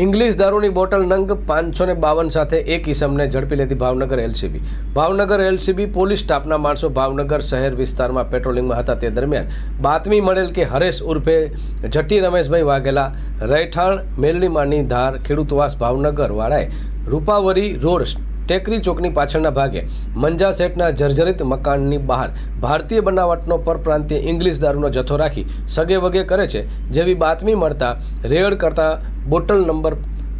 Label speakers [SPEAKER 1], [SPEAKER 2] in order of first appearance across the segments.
[SPEAKER 1] English દારૂની bottle નંગ 552 સાથે એક ઇસમને ઝડપી લેતી Bhavnagar LCB. Bhavnagar LCB police સ્ટાફના માણસો ભાવનગર શહેર વિસ્તારમાં પેટ્રોલિંગમાં હતા તે દરમિયાન બાતમી મળેલ કે હરેશ ઉર્ફે જટી રમેશભાઈ વાઘેલા રહેઠાણ મેલડીમાની ધાર ખેડૂતવાસ ભાવનગર વાળાએ રૂપાવરી રોડ ટેકરી ચોકની પાછળના ભાગે મંજા સેટના જર્જરિત મકાનની બહાર ભારતીય બનાવટનો પરપ્રાંતીય ઇંગ્લિશ દારૂનો જથ્થો રાખી સગે વગે કરે છે જેવી બાતમી મળતા રેડ કરતા બોટલ નંબર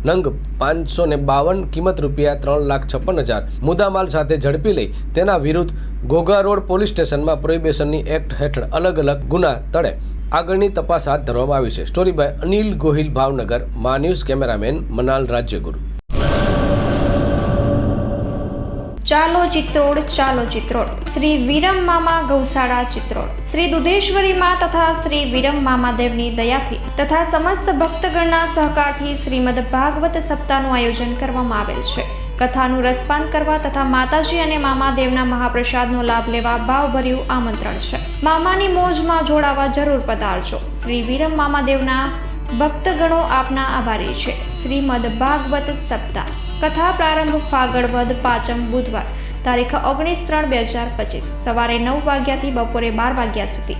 [SPEAKER 1] નંગ 552 કિંમત રૂપિયા 3,56,000 મુદ્દામાલ સાથે ઝડપી લઈ તેના વિરુદ્ધ ઘોઘા રોડ પોલીસ સ્ટેશનમાં પ્રોહિબિશનની એક્ટ હેઠળ અલગ અલગ ગુના તળે આગળની તપાસ હાથ ધરવામાં આવી છે. Story by Anil Gohil, Bhavnagar. મા ન્યૂઝ કેમેરામેન મનાલ રાજ્યગુરુ.
[SPEAKER 2] ચાલો ચિત્રોડ, ચાલો ચિત્રોડ. શ્રી વિરમ મામા ગૌશાળા ચિત્રોડ. શ્રી દુધેશ્વરી માં તથા શ્રી વિરમ મામાદેવની દયાથી તથા સમસ્ત ભક્તગણના સહકારથી શ્રીમદ ભાગવત સપ્તાહનું આયોજન કરવામાં આવેલ છે. કથાનું રસપાન કરવા તથા માતાજી અને મામાદેવના મહાપ્રસાદનો લાભ લેવા ભાવભર્યું આમંત્રણ છે. મામાની મોજમાં જોડાવા જરૂર પધારજો. શ્રી વિરમ મામાદેવના ભક્તગણો આપના આભારી છે. શ્રીમદ ભાગવત સપ્તાહ કથા પ્રારંભ ફાગણ વદ 5મ બુધવાર તારીખ 19/3/2025 સવારે 9 વાગ્યાથી બપોરે 12 વાગ્યા સુધી,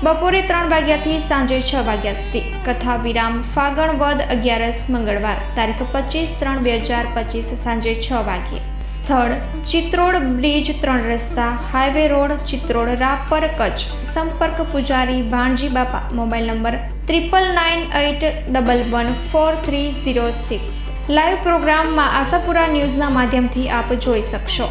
[SPEAKER 2] બપોરે 3 વાગ્યાથી સાંજે 6 વાગ્યા સુધી. કથા વિરામ ફાગણ વદ 11 મંગળવાર તારીખ 25/3/2025 સાંજે 6 વાગ્યે. સ્થળ ચિત્રોડ બ્રિજ 3 રસ્તા હાઈવે રોડ ચિત્રોડ રાપર કચ્છ. સંપર્ક પૂજારી ભાણજી બાપા. Mobile number 9998114306. લાઈવ પ્રોગ્રામમાં આશાપુરા ન્યૂઝના માધ્યમથી આપ જોઈ શકશો.